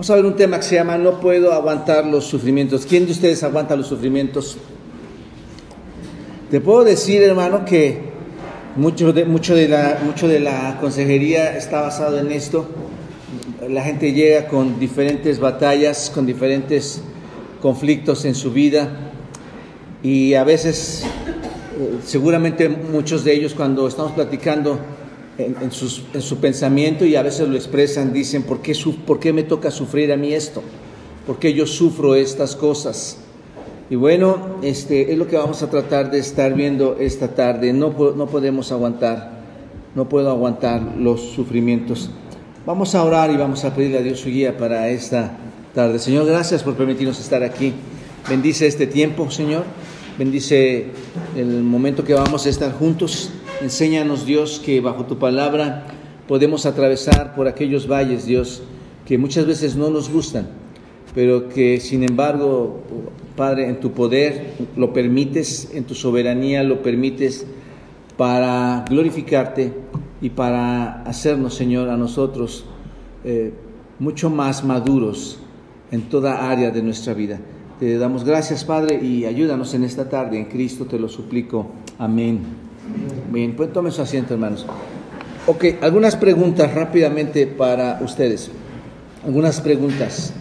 Vamos a ver un tema que se llama No puedo aguantar los sufrimientos. ¿Quién de ustedes aguanta los sufrimientos? Te puedo decir, hermano, que mucho de la consejería está basado en esto. La gente llega con diferentes batallas, con diferentes conflictos en su vida, y a veces, seguramente muchos de ellos, cuando estamos platicando en su pensamiento, y a veces lo expresan, dicen: ¿por qué me toca sufrir a mí esto? ¿Por qué yo sufro estas cosas? Y bueno, es lo que vamos a tratar de estar viendo esta tarde. No podemos aguantar, no puedo aguantar los sufrimientos. Vamos a orar y vamos a pedirle a Dios su guía para esta tarde. Señor, gracias por permitirnos estar aquí. Bendice este tiempo, Señor. Bendice el momento que vamos a estar juntos. Enséñanos, Dios, que bajo tu palabra podemos atravesar por aquellos valles, Dios, que muchas veces no nos gustan, pero que sin embargo, Padre, en tu poder lo permites, en tu soberanía lo permites para glorificarte y para hacernos, Señor, a nosotros mucho más maduros en toda área de nuestra vida. Te damos gracias, Padre, y ayúdanos en esta tarde. En Cristo te lo suplico. Amén. Bien, pues tomen su asiento, hermanos. Ok, algunas preguntas rápidamente para ustedes. Algunas preguntas.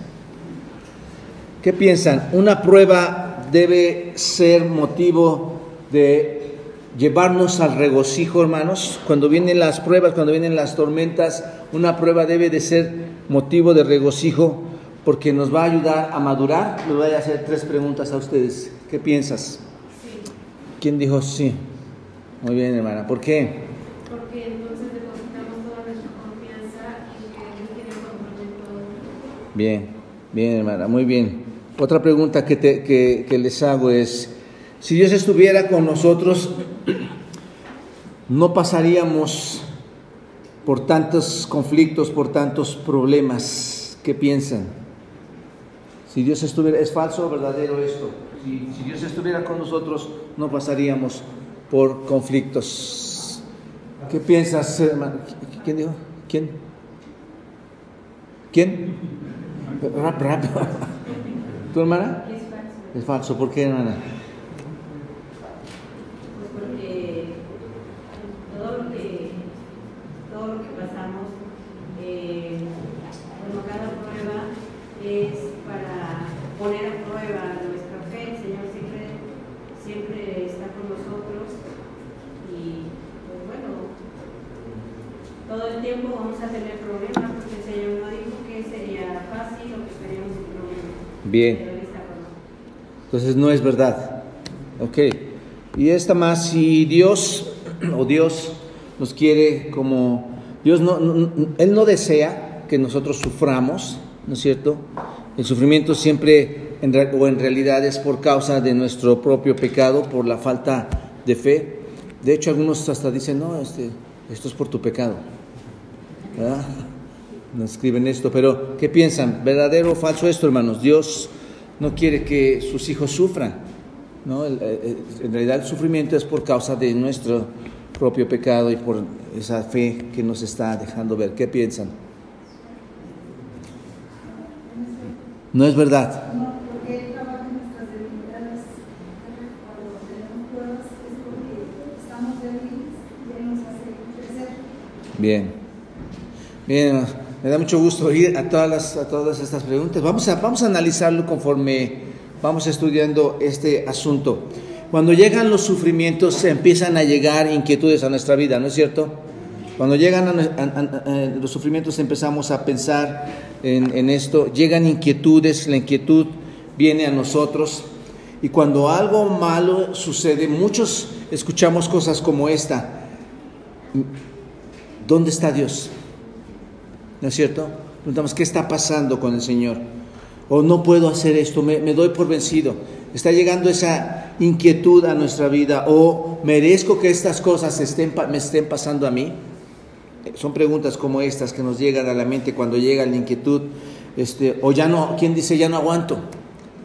¿Qué piensan? ¿Una prueba debe ser motivo de llevarnos al regocijo, hermanos? Cuando vienen las pruebas, cuando vienen las tormentas, una prueba debe de ser motivo de regocijo porque nos va a ayudar a madurar. Les voy a hacer 3 preguntas a ustedes. ¿Qué piensas? Sí. ¿Quién dijo sí? Muy bien, hermana. ¿Por qué? Porque entonces depositamos toda nuestra confianza en que Dios tiene control de todo. Bien, hermana, muy bien. Otra pregunta que les hago es: si Dios estuviera con nosotros, no pasaríamos por tantos conflictos, por tantos problemas. ¿Qué piensan? Si Dios estuviera, ¿es falso o verdadero esto? Si Dios estuviera con nosotros, no pasaríamos por conflictos. ¿Qué piensas, hermano? ¿Quién dijo? ¿Quién? Rápido. ¿Tu hermana? Es falso. Es falso. ¿Por qué, hermana? Pues porque todo lo que pasamos, bueno, cada prueba es para poner a prueba nuestra fe. El Señor siempre está con nosotros, y pues bueno, todo el tiempo vamos a tener problemas porque el Señor no dijo que sería fácil o que estaríamos sin problemas. Bien. Pero Él está con nosotros. Entonces no es verdad. Ok. Y esta más, si Dios nos quiere como... Dios Él no desea que nosotros suframos, ¿no es cierto? El sufrimiento siempre, en realidad, es por causa de nuestro propio pecado, por la falta de fe. De hecho, algunos hasta dicen: no, esto es por tu pecado, ¿verdad? No escriben esto, pero ¿qué piensan? ¿Verdadero o falso esto, hermanos? Dios no quiere que sus hijos sufran, ¿no? En realidad el sufrimiento es por causa de nuestro propio pecado y por esa fe que nos está dejando ver. ¿Qué piensan? No es verdad. No, porque Él trabaja en nuestras debilidades. Cuando tenemos pruebas es porque estamos débiles y Él nos hace crecer. Bien, me da mucho gusto oír a todas estas preguntas. Vamos a analizarlo conforme vamos estudiando este asunto. Cuando llegan los sufrimientos, empiezan a llegar inquietudes a nuestra vida, ¿no es cierto? Cuando llegan los sufrimientos, empezamos a pensar en esto. Llegan inquietudes, la inquietud viene a nosotros. Y cuando algo malo sucede, muchos escuchamos cosas como esta: ¿dónde está Dios? ¿No es cierto? Preguntamos: ¿qué está pasando con el Señor? O no puedo hacer esto, me doy por vencido. Está llegando esa inquietud a nuestra vida. O merezco que estas cosas me estén pasando a mí. Son preguntas como estas que nos llegan a la mente cuando llega la inquietud. O ya no, ¿quién dice ya no aguanto?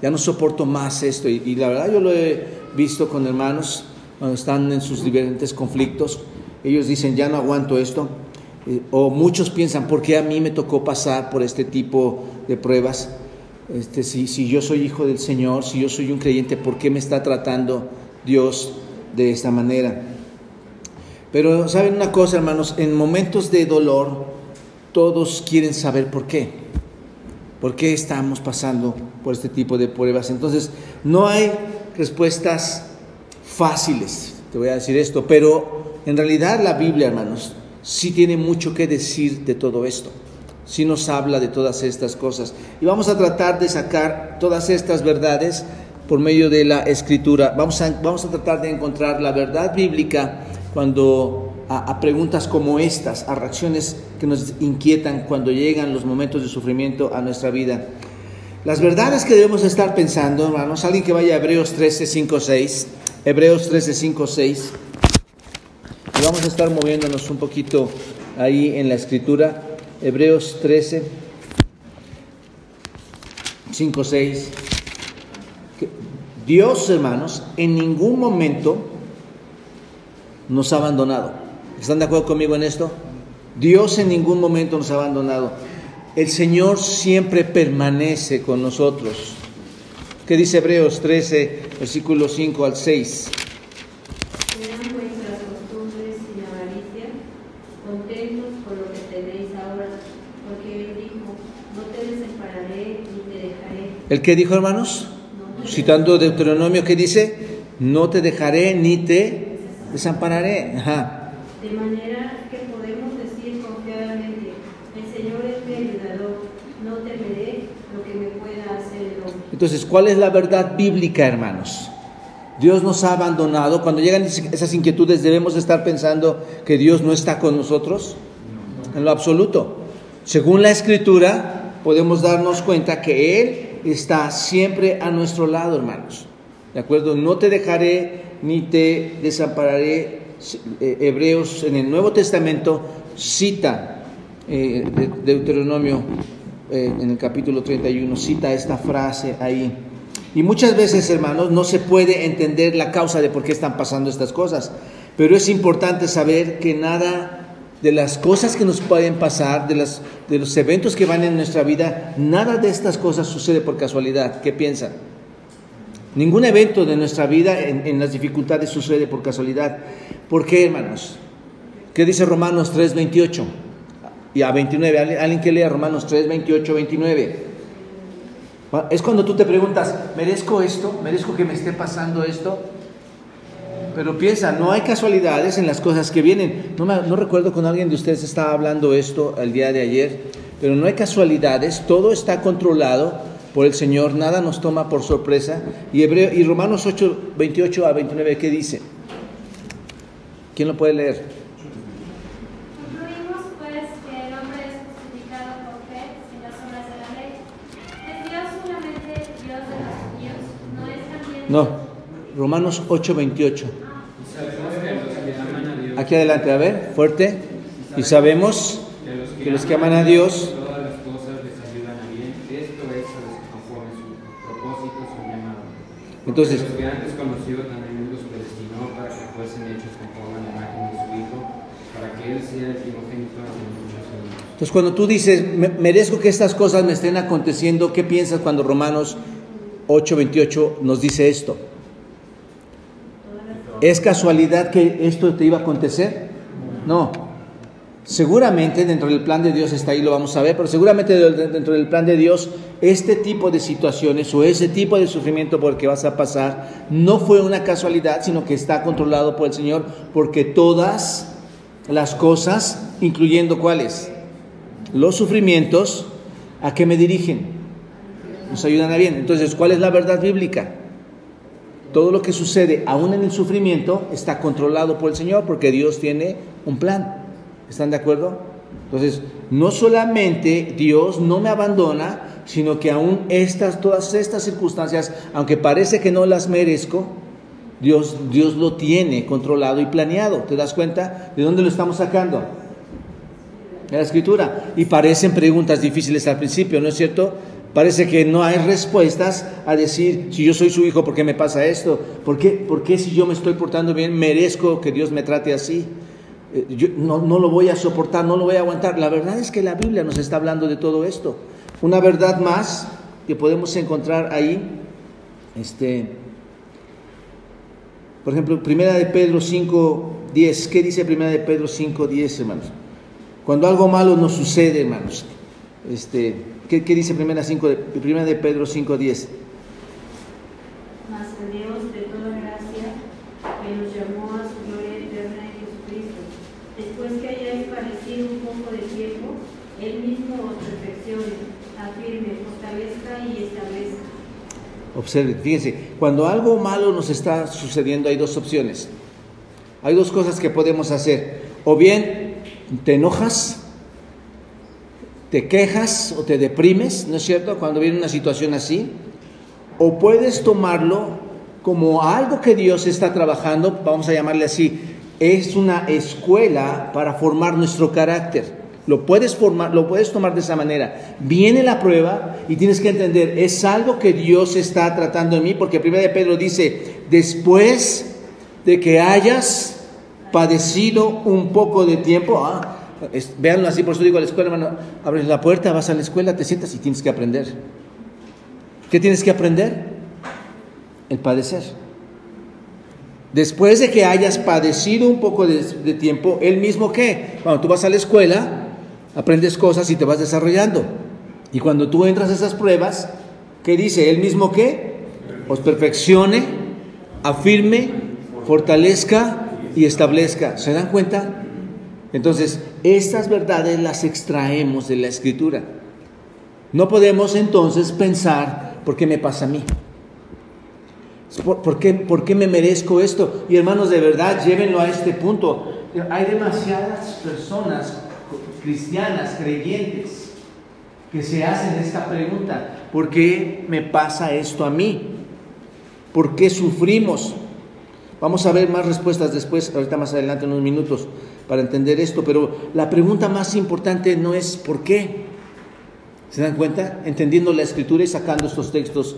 Ya no soporto más esto. Y la verdad yo lo he visto con hermanos cuando están en sus diferentes conflictos. Ellos dicen: ya no aguanto esto. O muchos piensan: ¿por qué a mí me tocó pasar por este tipo de pruebas. Si yo soy hijo del Señor, si yo soy un creyente, ¿por qué me está tratando Dios de esta manera? Pero ¿saben una cosa, hermanos? En momentos de dolor, todos quieren saber por qué. ¿Por qué estamos pasando por este tipo de pruebas? Entonces, no hay respuestas fáciles, te voy a decir esto, pero en realidad la Biblia, hermanos, sí tiene mucho que decir de todo esto. Sí nos habla de todas estas cosas. Y vamos a tratar de sacar todas estas verdades por medio de la Escritura. Vamos a tratar de encontrar la verdad bíblica cuando a preguntas como estas, a reacciones que nos inquietan cuando llegan los momentos de sufrimiento a nuestra vida. Las verdades que debemos estar pensando, hermanos, alguien que vaya a Hebreos 13, 5, 6. Hebreos 13, 5, 6. Y vamos a estar moviéndonos un poquito ahí en la Escritura. Hebreos 13, 5, 6. Dios, hermanos, en ningún momento nos ha abandonado. ¿Están de acuerdo conmigo en esto? Dios en ningún momento nos ha abandonado. El Señor siempre permanece con nosotros. ¿Qué dice Hebreos 13, versículos 5 al 6? Tengan vuestras costumbres sin avaricia, contentos con lo que tenéis ahora, porque Él dijo, no te desampararé ni te dejaré. ¿El qué dijo, hermanos? No Citando Deuteronomio, ¿qué dice? No te dejaré ni te desampararé. Ajá. De manera que podemos decir confiadamente, el Señor es mi ayudador, no temeré lo que me pueda hacer el hombre. Entonces, ¿cuál es la verdad bíblica, hermanos? Dios nos ha abandonado. Cuando llegan esas inquietudes, ¿debemos estar pensando que Dios no está con nosotros? En lo absoluto. Según la Escritura, podemos darnos cuenta que Él está siempre a nuestro lado, hermanos. ¿De acuerdo? No te dejaré ni te desampararé. Hebreos en el Nuevo Testamento cita Deuteronomio en el capítulo 31, cita esta frase ahí. Y muchas veces, hermanos, no se puede entender la causa de por qué están pasando estas cosas, pero es importante saber que nada de las cosas que nos pueden pasar, de los eventos que van en nuestra vida, nada de estas cosas sucede por casualidad. ¿Qué piensan? Ningún evento de nuestra vida en las dificultades sucede por casualidad. ¿Por qué, hermanos? ¿Qué dice Romanos 3, 28 y a 29? Alguien que lea Romanos 3, 28, 29. Es cuando tú te preguntas, ¿merezco esto? ¿Merezco que me esté pasando esto? Pero piensa, no hay casualidades en las cosas que vienen. No recuerdo con alguien de ustedes estaba hablando esto el día de ayer, pero no hay casualidades, todo está controlado por el Señor, nada nos toma por sorpresa. Y Romanos 8, 28 a 29, ¿qué dice? ¿Quién lo puede leer? Concluimos pues que el hombre es justificado por fe sin las obras de la ley. ¿Es Dios solamente Dios de los judíos? ¿No es también No, Romanos 8, 28. Sabemos que los que aman a Dios, Aquí adelante, a ver, fuerte. Y sabemos que los que aman a Dios, todas las cosas les ayudan a bien. Esto es a los que conforme su propósito son llamados. entonces, Los que antes conoció también los predestinó para que fuesen hechos conforme a la imagen de su Hijo, para que Él sea el primogénito entre muchos hermanos. entonces cuando tú dices, merezco que estas cosas me estén aconteciendo, ¿qué piensas cuando Romanos 8, 28 nos dice esto? ¿Es casualidad que esto te iba a acontecer? No. Seguramente dentro del plan de Dios está ahí, lo vamos a ver, pero seguramente dentro del plan de Dios este tipo de situaciones o ese tipo de sufrimiento por el que vas a pasar no fue una casualidad, sino que está controlado por el Señor, porque todas las cosas, incluyendo ¿cuáles? Los sufrimientos, ¿a qué me dirigen? Nos ayudan a bien. Entonces, ¿cuál es la verdad bíblica? Todo lo que sucede, aún en el sufrimiento, está controlado por el Señor, porque Dios tiene un plan. ¿Están de acuerdo? Entonces, no solamente Dios no me abandona, sino que aún todas estas circunstancias, aunque parece que no las merezco, Dios lo tiene controlado y planeado. ¿Te das cuenta? ¿De dónde lo estamos sacando? De la Escritura. Y parecen preguntas difíciles al principio, ¿no es cierto? Parece que no hay respuestas a decir, si yo soy su hijo, ¿por qué me pasa esto? ¿Por qué si yo me estoy portando bien, merezco que Dios me trate así? Yo no lo voy a soportar, no lo voy a aguantar. La verdad es que la Biblia nos está hablando de todo esto. una verdad más que podemos encontrar ahí, por ejemplo, Primera de Pedro 5:10. ¿Qué dice Primera de Pedro 5:10, hermanos? Cuando algo malo nos sucede, hermanos, ¿qué dice Primera de Pedro 5:10? Mas a Dios de toda gracia, que nos llamó a su gloria eterna en Jesucristo, después que hayáis padecido un poco de tiempo, Él mismo os perfeccione, afirme, fortalezca y establezca. Observen, fíjense, cuando algo malo nos está sucediendo hay dos opciones. Hay dos cosas que podemos hacer. O bien te enojas, te quejas o te deprimes, ¿no es cierto?, cuando viene una situación así. O puedes tomarlo como algo que Dios está trabajando, vamos a llamarle así, es una escuela para formar nuestro carácter. Lo puedes tomar de esa manera. Viene la prueba y tienes que entender, es algo que Dios está tratando en mí, porque 1 de Pedro dice, después de que hayas padecido un poco de tiempo, véanlo así, por eso digo a la escuela, hermano, abres la puerta, vas a la escuela, te sientas y tienes que aprender. ¿Qué tienes que aprender? El padecer. Después de que hayas padecido un poco de tiempo, ¿el mismo qué? Cuando tú vas a la escuela, aprendes cosas y te vas desarrollando. Y cuando tú entras a esas pruebas, ¿qué dice? ¿El mismo qué? Os perfeccione, afirme, fortalezca y establezca. ¿Se dan cuenta? Entonces, estas verdades las extraemos de la Escritura. No podemos entonces pensar, ¿por qué me pasa a mí? ¿Por qué me merezco esto? Y hermanos, de verdad, llévenlo a este punto. Hay demasiadas personas cristianas, creyentes, que se hacen esta pregunta: ¿por qué me pasa esto a mí? ¿Por qué sufrimos? Vamos a ver más respuestas después, ahorita más adelante, en unos minutos, para entender esto. Pero la pregunta más importante no es ¿por qué? ¿Se dan cuenta? Entendiendo la Escritura y sacando estos textos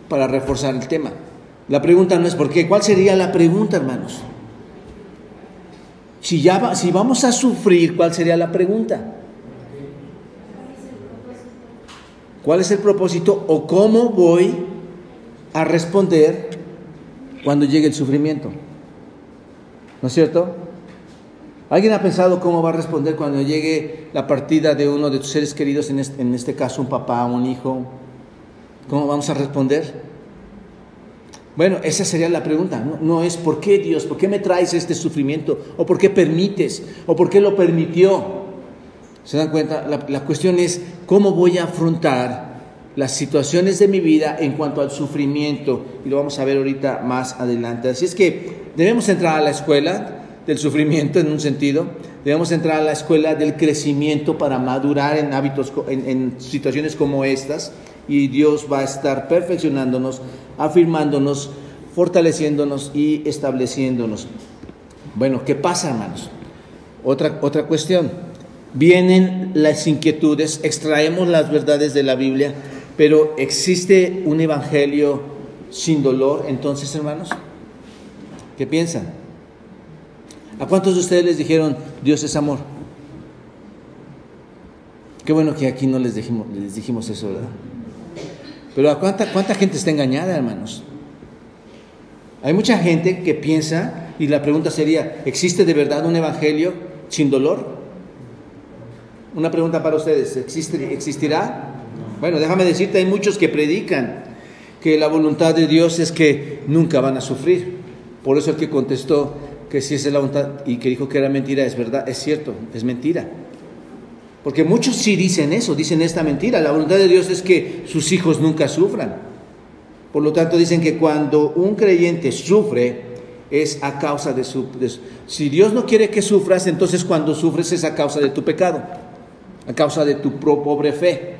para reforzar el tema. La pregunta no es ¿por qué? ¿Cuál sería la pregunta, hermanos? Si vamos a sufrir, ¿cuál sería la pregunta? ¿Cuál es el propósito? ¿O cómo voy a responder cuando llegue el sufrimiento? ¿No es cierto? ¿Alguien ha pensado cómo va a responder cuando llegue la partida de uno de tus seres queridos, en este caso un papá, un hijo? ¿Cómo vamos a responder? Bueno, esa sería la pregunta. No es ¿por qué, Dios? ¿Por qué me traes este sufrimiento? ¿O por qué permites? ¿O por qué lo permitió? ¿Se dan cuenta? La cuestión es ¿cómo voy a afrontar las situaciones de mi vida en cuanto al sufrimiento? Y lo vamos a ver ahorita más adelante. Así es que debemos entrar a la escuela del sufrimiento en un sentido. Debemos entrar a la escuela del crecimiento para madurar en hábitos, en situaciones como estas. Y Dios va a estar perfeccionándonos, afirmándonos, fortaleciéndonos y estableciéndonos. Bueno, ¿qué pasa, hermanos? Otra cuestión. Vienen las inquietudes, extraemos las verdades de la Biblia, pero ¿existe un evangelio sin dolor entonces, hermanos? ¿Qué piensan? ¿A cuántos de ustedes les dijeron Dios es amor? Qué bueno que aquí no les dijimos eso, ¿verdad? Pero ¿a cuánta gente está engañada, hermanos? Hay mucha gente que piensa, y la pregunta sería, ¿existe de verdad un evangelio sin dolor? Una pregunta para ustedes, ¿existirá? Bueno, déjame decirte, hay muchos que predican que la voluntad de Dios es que nunca van a sufrir. Por eso el que contestó que si esa es la voluntad y que dijo que era mentira, es verdad, es cierto, es mentira. Porque muchos sí dicen eso, dicen esta mentira. La voluntad de Dios es que sus hijos nunca sufran. Por lo tanto, dicen que cuando un creyente sufre, es a causa de su... Si Dios no quiere que sufras, entonces cuando sufres es a causa de tu pecado, a causa de tu pobre fe.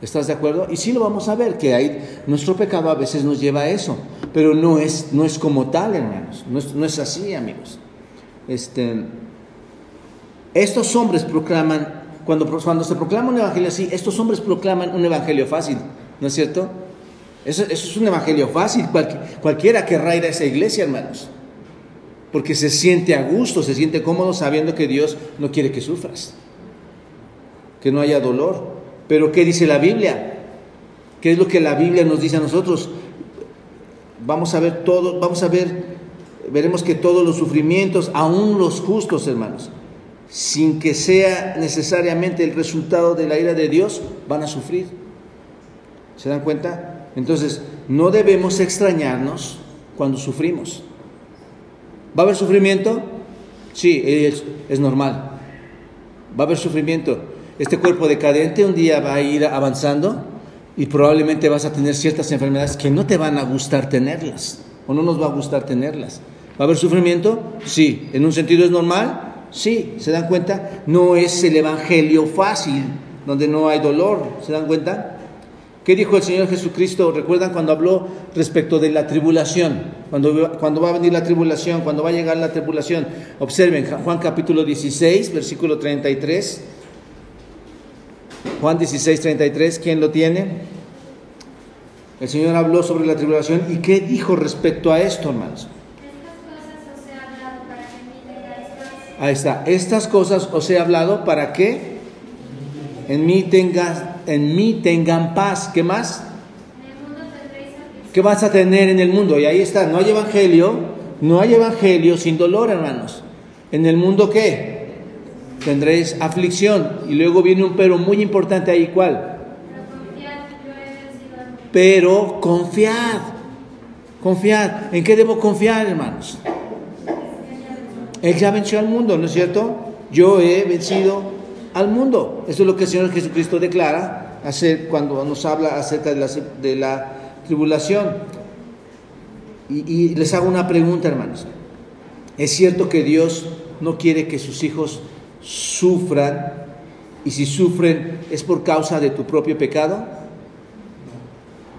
¿Estás de acuerdo? Y sí lo vamos a ver, que nuestro pecado a veces nos lleva a eso. Pero no es como tal, hermanos. No es así, amigos. Estos hombres proclaman... Cuando se proclama un evangelio así, estos hombres proclaman un evangelio fácil, ¿no es cierto? Eso es un evangelio fácil. Cualquiera querrá ir a esa iglesia, hermanos, porque se siente a gusto, se siente cómodo sabiendo que Dios no quiere que sufras, que no haya dolor. Pero ¿qué dice la Biblia? ¿Qué es lo que la Biblia nos dice a nosotros? Vamos a ver todo, veremos que todos los sufrimientos, aún los justos, hermanos, sin que sea necesariamente el resultado de la ira de Dios, van a sufrir. ¿Se dan cuenta? Entonces, no debemos extrañarnos cuando sufrimos. ¿Va a haber sufrimiento? Sí, es normal. Va a haber sufrimiento. Este cuerpo decadente un día va a ir avanzando y probablemente vas a tener ciertas enfermedades que no te van a gustar tenerlas, o no nos va a gustar tenerlas. ¿Va a haber sufrimiento? Sí. ¿En un sentido es normal? Sí. ¿Se dan cuenta? No es el evangelio fácil, donde no hay dolor. ¿Se dan cuenta? ¿Qué dijo el Señor Jesucristo? ¿Recuerdan cuando habló respecto de la tribulación? Cuando va a venir la tribulación, cuando va a llegar la tribulación. Observen, Juan capítulo 16, versículo 33. Juan 16, 33, ¿quién lo tiene? El Señor habló sobre la tribulación. ¿Y qué dijo respecto a esto, hermanos? Estas cosas os he hablado para que en mí tengáis paz. Ahí está. Estas cosas os he hablado para que en mí tengan paz. ¿Qué más? En el mundo tendréis aflicción. ¿Qué vas a tener en el mundo? Y ahí está. No hay evangelio sin dolor, hermanos. ¿En el mundo qué? Tendréis aflicción. Y luego viene un pero muy importante ahí. ¿Cuál? Pero confiad. ¿En qué debo confiar, hermanos? Él ya venció al mundo, ¿no es cierto? Yo he vencido al mundo. Eso es lo que el Señor Jesucristo declara cuando nos habla acerca de la tribulación. Y les hago una pregunta, hermanos. ¿Es cierto que Dios no quiere que sus hijos sufran? Y si sufren, ¿es por causa de tu propio pecado?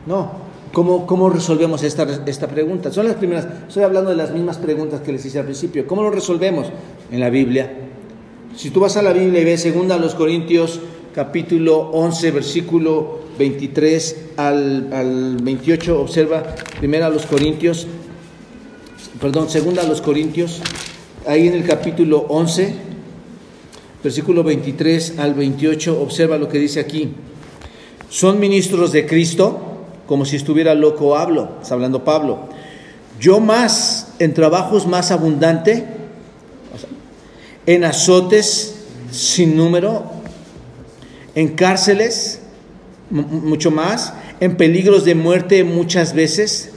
No. ¿Cómo resolvemos esta pregunta? Son las primeras. Estoy hablando de las mismas preguntas que les hice al principio. ¿Cómo lo resolvemos? En la Biblia. Si tú vas a la Biblia y ves 2 Corintios capítulo 11, versículo 23 al 28, observa 2 Corintios, ahí en el capítulo 11, versículo 23 al 28, observa lo que dice aquí. Son ministros de Cristo, como si estuviera loco hablo, está hablando Pablo. Yo más, en trabajos más abundante, en azotes sin número, en cárceles mucho más, en peligros de muerte muchas veces.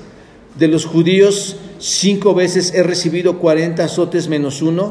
De los judíos 5 veces he recibido 40 azotes menos 1,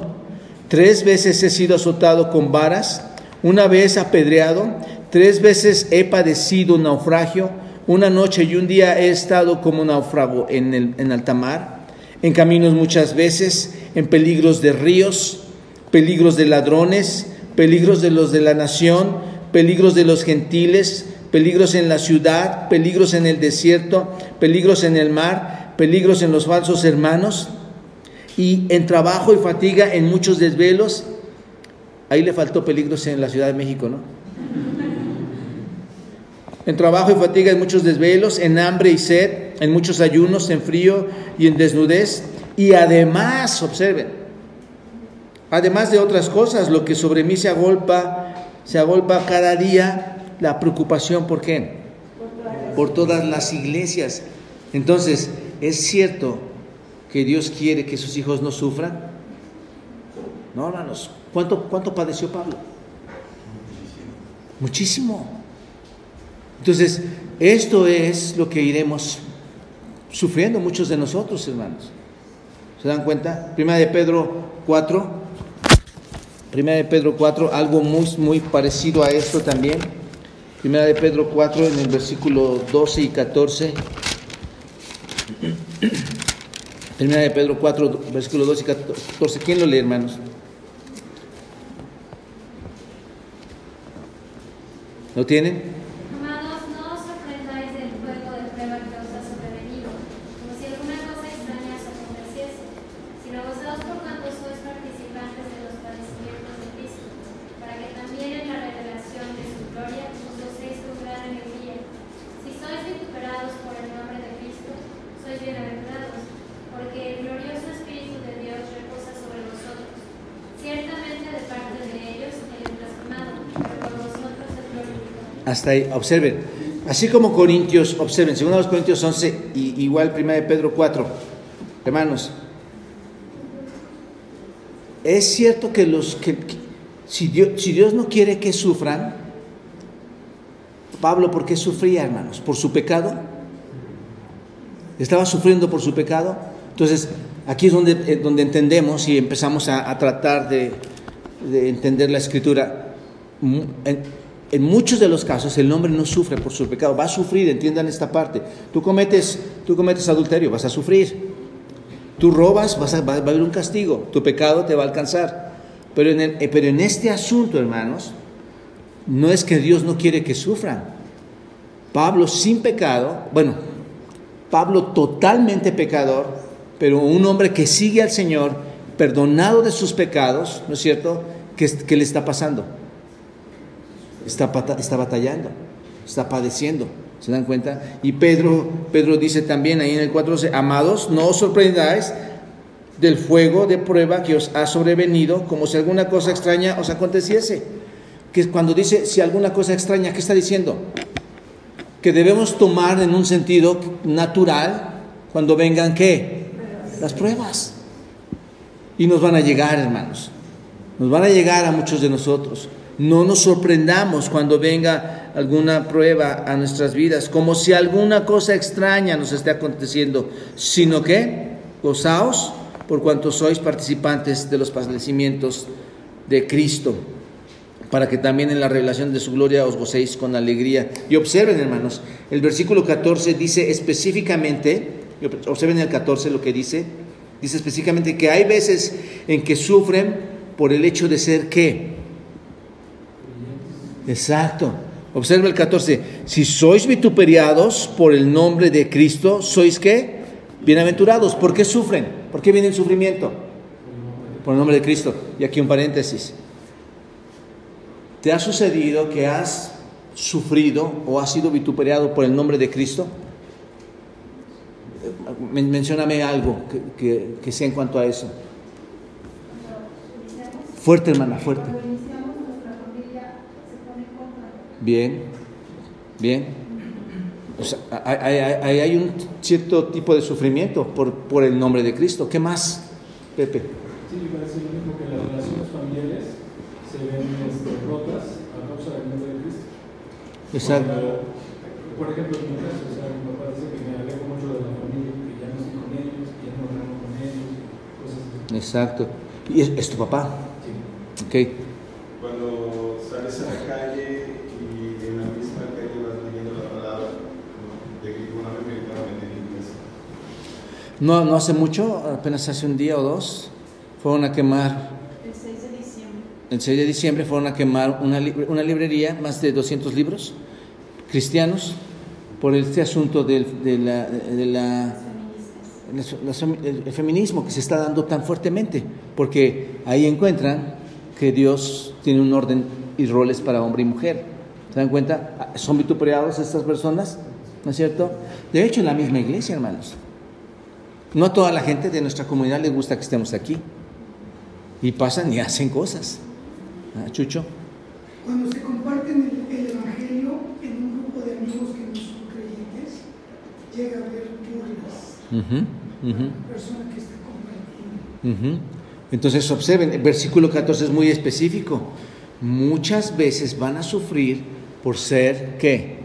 3 veces he sido azotado con varas, 1 vez apedreado, 3 veces he padecido naufragio, 1 noche y 1 día he estado como náufrago en alta mar, en caminos muchas veces, en peligros de ríos, peligros de ladrones, peligros de los de la nación, peligros de los gentiles, peligros en la ciudad, peligros en el desierto, peligros en el mar, peligros en los falsos hermanos, y en trabajo y fatiga, en muchos desvelos. Ahí le faltó peligros en la Ciudad de México, ¿no? En trabajo y fatiga, en muchos desvelos, en hambre y sed, en muchos ayunos, en frío y en desnudez. Y además, observen, además de otras cosas, lo que sobre mí se agolpa cada día, la preocupación. ¿Por qué? Por todas las iglesias. Entonces, ¿es cierto que Dios quiere que sus hijos no sufran? No, hermanos. ¿Cuánto padeció Pablo? Muchísimo. Entonces, esto es lo que iremos sufriendo muchos de nosotros, hermanos. ¿Se dan cuenta? Primera de Pedro 4, algo muy parecido a esto también. Primera de Pedro 4, en el versículo 12 y 14. Primera de Pedro 4, versículo 12 y 14. ¿Quién lo lee, hermanos? ¿Lo tienen? Amados, no os sorprendáis del fuego de prueba que os ha sobrevenido, como si alguna cosa extraña os aconteciese, sino gozaos por cuanto sois participantes de los padecimientos de Cristo, para que también en la revelación de su gloria os gocéis con gran alegría. Si sois vituperados por el nombre de Cristo, sois bienaventurados, porque el glorioso Espíritu de Dios reposa sobre vosotros. Ciertamente de parte de ellos el es blasfemado, pero por vosotros es glorificado. Hasta ahí, observen. Así como Corintios, observen, 2 Corintios 11, y igual 1 Pedro 4. Hermanos, es cierto que si Dios no quiere que sufran, Pablo, ¿por qué sufría, hermanos? ¿Por su pecado? ¿Estaba sufriendo por su pecado? Entonces, aquí es donde entendemos y empezamos a tratar de entender la Escritura. En muchos de los casos el hombre no sufre por su pecado, va a sufrir, entiendan esta parte. Tú cometes adulterio, vas a sufrir. Tú robas, va a haber un castigo, tu pecado te va a alcanzar. Pero en este asunto, hermanos, no es que Dios no quiere que sufran. Pablo sin pecado, Pablo totalmente pecador, pero un hombre que sigue al Señor, perdonado de sus pecados, ¿no es cierto? ¿Qué le está pasando? Está batallando, está padeciendo, ¿se dan cuenta? Y Pedro dice también ahí en el 4:12, amados, no os sorprendáis del fuego de prueba que os ha sobrevenido, como si alguna cosa extraña os aconteciese. Que cuando dice si alguna cosa extraña, ¿qué está diciendo? Que debemos tomar en un sentido natural cuando vengan, ¿qué? Las pruebas. Y nos van a llegar, hermanos. Nos van a llegar a muchos de nosotros. No nos sorprendamos cuando venga alguna prueba a nuestras vidas, como si alguna cosa extraña nos esté aconteciendo, sino que gozaos por cuanto sois participantes de los padecimientos de Cristo, para que también en la revelación de su gloria os gocéis con alegría. Y observen, hermanos, el versículo 14 dice específicamente, observen el 14 lo que dice específicamente que hay veces en que sufren por el hecho de ser ¿qué? Exacto. Observa el 14. Si sois vituperiados por el nombre de Cristo, ¿sois qué? Bienaventurados. ¿Por qué sufren? ¿Por qué viene el sufrimiento? Por el nombre de Cristo. Y aquí un paréntesis. ¿Te ha sucedido que has sufrido o has sido vituperiado por el nombre de Cristo? Mencióname algo que sea en cuanto a eso. Fuerte, hermana, fuerte. Bien. O sea, hay un cierto tipo de sufrimiento por el nombre de Cristo. ¿Qué más, Pepe? Sí, me parece lo mismo que las relaciones familiares se ven rotas a causa del nombre de Cristo. Exacto. Por ejemplo, en mi caso, mi papá dice que me alejo mucho de la familia, que ya no estoy con ellos, que ya no hablo con ellos, cosas así. Exacto. ¿Y es tu papá? Sí. Ok. Cuando sales a la calle y en la misma calle vas leyendo la palabra, de que una vez me gritaron en inglés. No hace mucho, apenas hace un día o dos, fueron a quemar. El 6 de diciembre. El 6 de diciembre fueron a quemar una librería, más de 200 libros cristianos, por este asunto el feminismo que se está dando tan fuertemente, porque ahí encuentran que Dios tiene un orden y roles para hombre y mujer. ¿Se dan cuenta? ¿Son vituperados estas personas? ¿No es cierto? De hecho, en la misma iglesia, hermanos. No a toda la gente de nuestra comunidad les gusta que estemos aquí. Y pasan y hacen cosas. Chucho. Cuando se comparten el Evangelio en un grupo de amigos que no son creyentes, llega a haber burlas. Persona que está compartiendo. Entonces observen, el versículo 14 es muy específico. Muchas veces van a sufrir por ser, ¿qué?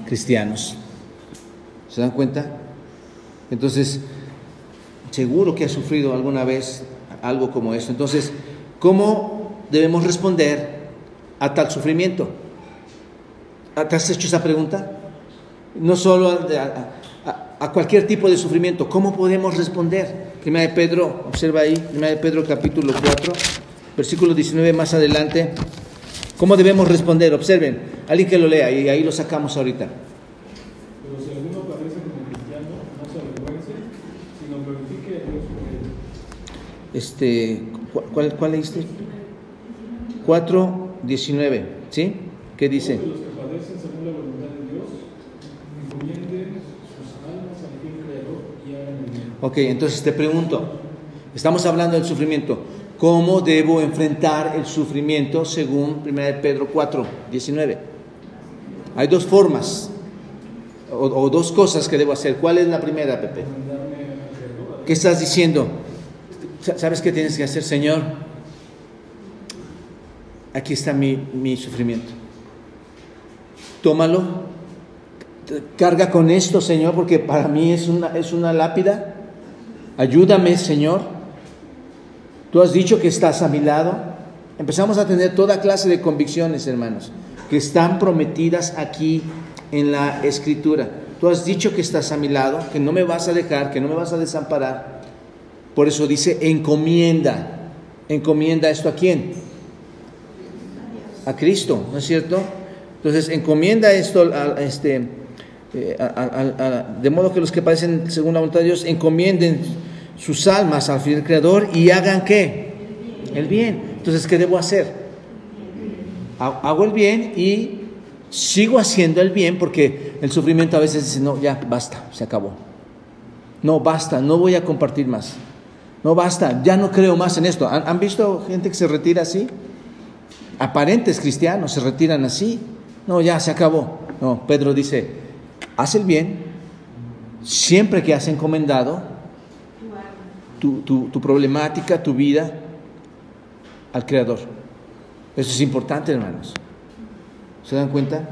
Cristianos. ¿Se dan cuenta? Entonces, seguro que has sufrido alguna vez algo como esto. Entonces, ¿cómo debemos responder a tal sufrimiento? ¿Te has hecho esa pregunta? No solo a cualquier tipo de sufrimiento. ¿Cómo podemos responder? Primera de Pedro, observa ahí, Primera de Pedro capítulo 4, versículo 19 más adelante. ¿Cómo debemos responder? Observen, alguien que lo lea y ahí lo sacamos ahorita. Pero si alguno padece como cristiano, no se avergüence, sino glorifique a Dios por él. ¿Cuál leíste? 4:19, ¿sí? ¿Qué dice? Todos los que padecen según la voluntad de Dios, encomienden sus almas al fiel Creador y hagan el bien. Ok, entonces te pregunto, estamos hablando del sufrimiento. ¿Cómo debo enfrentar el sufrimiento según 1 Pedro 4:19? Hay dos formas o dos cosas que debo hacer. ¿Cuál es la primera, Pepe? ¿Qué estás diciendo? ¿Sabes qué tienes que hacer, Señor? Aquí está mi sufrimiento. Tómalo. Carga con esto, Señor, porque para mí es una lápida. Ayúdame, Señor. Tú has dicho que estás a mi lado. Empezamos a tener toda clase de convicciones, hermanos, que están prometidas aquí en la Escritura. Tú has dicho que estás a mi lado, que no me vas a dejar, que no me vas a desamparar. Por eso dice, encomienda. ¿Encomienda esto a quién? A Cristo, ¿no es cierto? Entonces, encomienda esto de modo que los que padecen según la voluntad de Dios encomienden sus almas al fiel Creador y hagan ¿qué? El bien. Entonces, ¿qué debo hacer? Hago el bien y sigo haciendo el bien, porque el sufrimiento a veces dice, no, ya, basta, se acabó. No, basta, no voy a compartir más. No, basta, ya no creo más en esto. ¿Han visto gente que se retira así? Aparentes cristianos se retiran así. No, ya, se acabó. No, Pedro dice, haz el bien, siempre que has encomendado tu problemática, tu vida, al Creador. Eso es importante, hermanos. ¿Se dan cuenta?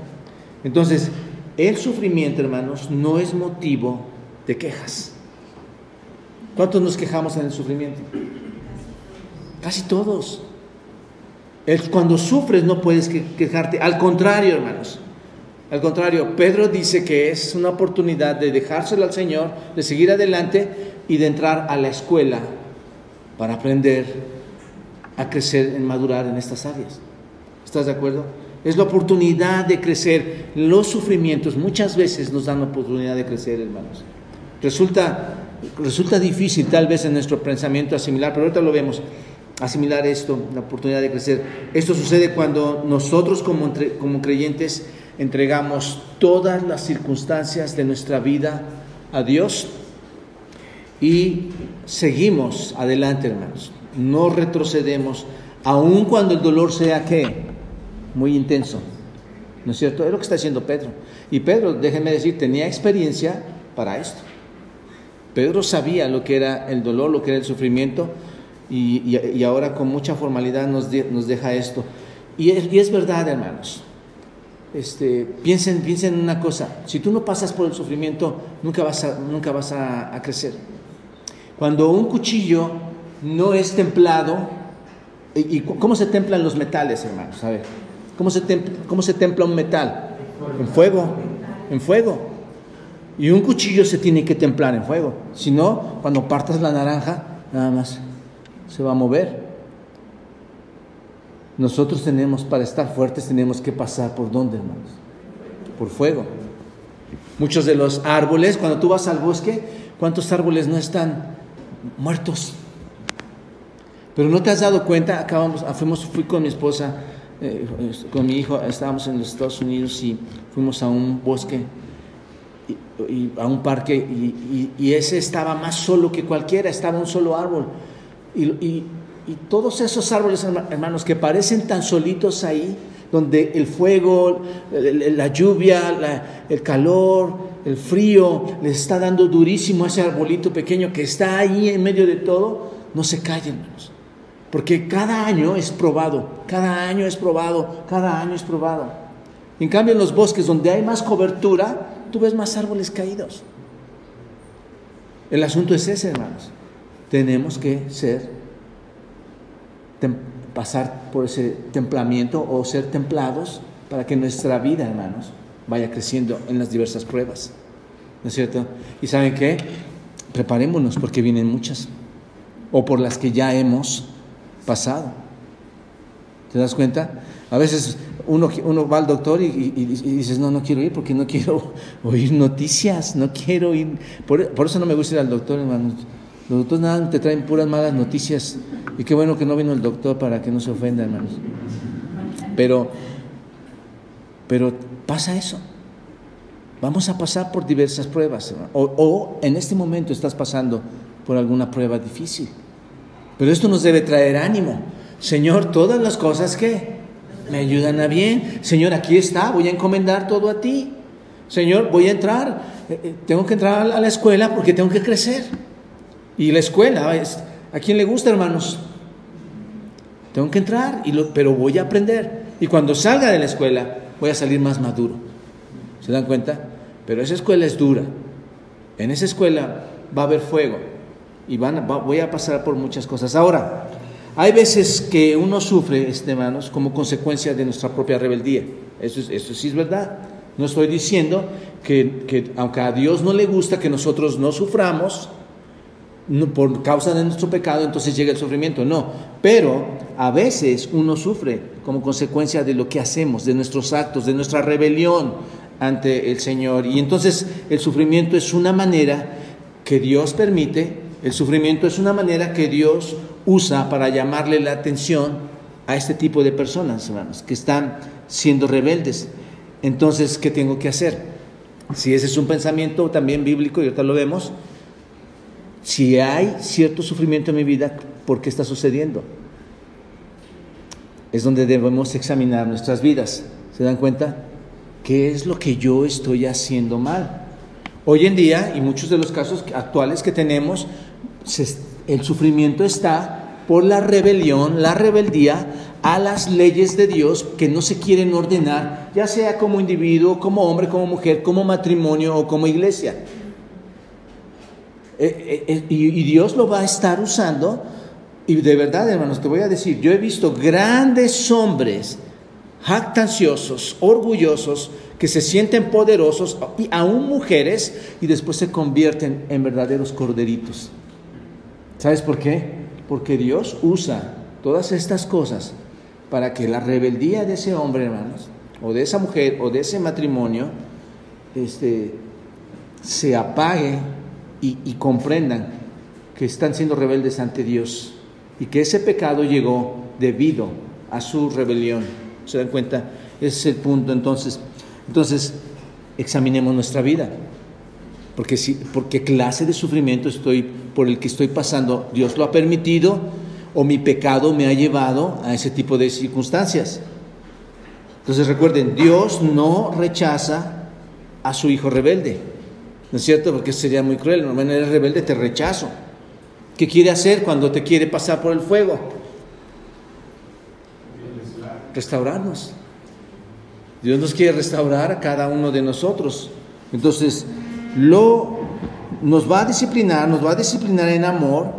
Entonces, el sufrimiento, hermanos, no es motivo de quejas. ¿Cuántos nos quejamos en el sufrimiento? Casi todos. Cuando sufres no puedes quejarte. Al contrario, hermanos. Al contrario, Pedro dice que es una oportunidad de dejárselo al Señor, de seguir adelante y de entrar a la escuela para aprender a crecer, en madurar en estas áreas. ¿Estás de acuerdo? Es la oportunidad de crecer. Los sufrimientos muchas veces nos dan la oportunidad de crecer, hermanos. Resulta difícil tal vez en nuestro pensamiento asimilar, pero ahorita lo vemos, asimilar esto, la oportunidad de crecer. Esto sucede cuando nosotros como creyentes entregamos todas las circunstancias de nuestra vida a Dios y seguimos adelante, hermanos. No retrocedemos, aun cuando el dolor sea ¿qué? Muy intenso, ¿no es cierto? Es lo que está diciendo Pedro. Y Pedro, déjenme decir, tenía experiencia para esto. Pedro sabía lo que era el dolor, lo que era el sufrimiento, y ahora con mucha formalidad nos deja esto. Y es verdad, hermanos. Piensen en una cosa. Si tú no pasas por el sufrimiento, nunca vas a crecer. Cuando un cuchillo no es templado, ¿y cómo se templan los metales, hermanos? A ver, ¿cómo se templa un metal? En fuego. Y un cuchillo se tiene que templar en fuego. Si no, cuando partas la naranja, nada más se va a mover. Nosotros para estar fuertes, tenemos que pasar ¿por dónde, hermanos? Por fuego. Muchos de los árboles, cuando tú vas al bosque, ¿cuántos árboles no están muertos? Pero ¿no te has dado cuenta? Fui con mi esposa, con mi hijo, estábamos en los Estados Unidos y fuimos a un bosque, y a un parque, y ese estaba más solo que cualquiera, estaba un solo árbol. Y todos esos árboles, hermanos, que parecen tan solitos ahí, donde el fuego, la lluvia, el calor, el frío, les está dando durísimo a ese arbolito pequeño que está ahí en medio de todo, no se calle, hermanos. Porque cada año es probado. En cambio, en los bosques donde hay más cobertura, tú ves más árboles caídos. El asunto es ese, hermanos. Tenemos que pasar por ese templamiento o ser templados para que nuestra vida, hermanos, vaya creciendo en las diversas pruebas. ¿No es cierto? ¿Y saben qué? Preparémonos porque vienen muchas. O por las que ya hemos pasado. ¿Te das cuenta? A veces uno va al doctor y dices, no quiero ir porque no quiero oír noticias, no quiero ir. Por eso no me gusta ir al doctor, hermanos. Los doctores nada te traen puras malas noticias. Y qué bueno que no vino el doctor para que no se ofenda, hermanos. Pero pasa eso. Vamos a pasar por diversas pruebas, hermano. O en este momento estás pasando por alguna prueba difícil. Pero esto nos debe traer ánimo. Señor, todas las cosas que me ayudan a bien. Señor, aquí está, voy a encomendar todo a ti. Señor, voy a entrar, tengo que entrar a la escuela porque tengo que crecer. Y la escuela, ¿a quién le gusta, hermanos? Tengo que entrar, pero voy a aprender. Y cuando salga de la escuela, voy a salir más maduro. ¿Se dan cuenta? Pero esa escuela es dura. En esa escuela va a haber fuego. Y voy a pasar por muchas cosas. Ahora, hay veces que uno sufre, hermanos, como consecuencia de nuestra propia rebeldía. Eso sí es verdad. No estoy diciendo que aunque a Dios no le gusta que nosotros no suframos por causa de nuestro pecado, entonces llega el sufrimiento. No, pero a veces uno sufre como consecuencia de lo que hacemos, de nuestros actos, de nuestra rebelión ante el Señor. Y entonces el sufrimiento es una manera que Dios permite, el sufrimiento es una manera que Dios usa para llamarle la atención a este tipo de personas, hermanos, que están siendo rebeldes. Entonces, ¿qué tengo que hacer? Si ese es un pensamiento también bíblico, y ahorita lo vemos, si hay cierto sufrimiento en mi vida, ¿por qué está sucediendo? Es donde debemos examinar nuestras vidas. ¿Se dan cuenta? ¿Qué es lo que yo estoy haciendo mal? Hoy en día, y muchos de los casos actuales que tenemos, el sufrimiento está por la rebelión, la rebeldía a las leyes de Dios que no se quieren ordenar, ya sea como individuo, como hombre, como mujer, como matrimonio o como iglesia. Y Dios lo va a estar usando. Y de verdad, hermanos, te voy a decir, yo he visto grandes hombres jactanciosos, orgullosos, que se sienten poderosos, y aún mujeres, y después se convierten en verdaderos corderitos. ¿Sabes por qué? Porque Dios usa todas estas cosas para que la rebeldía de ese hombre, hermanos, o de esa mujer, o de ese matrimonio, se apague y comprendan que están siendo rebeldes ante Dios y que ese pecado llegó debido a su rebelión. ¿Se dan cuenta? Ese es el punto. Entonces examinemos nuestra vida, porque qué clase de sufrimiento por el que estoy pasando. ¿Dios lo ha permitido o mi pecado me ha llevado a ese tipo de circunstancias? Entonces recuerden, Dios no rechaza a su hijo rebelde, ¿no es cierto? Porque sería muy cruel. No, bueno, eres rebelde, te rechazo. ¿Qué quiere hacer cuando te quiere pasar por el fuego? Restaurarnos. Dios nos quiere restaurar a cada uno de nosotros. Entonces nos va a disciplinar en amor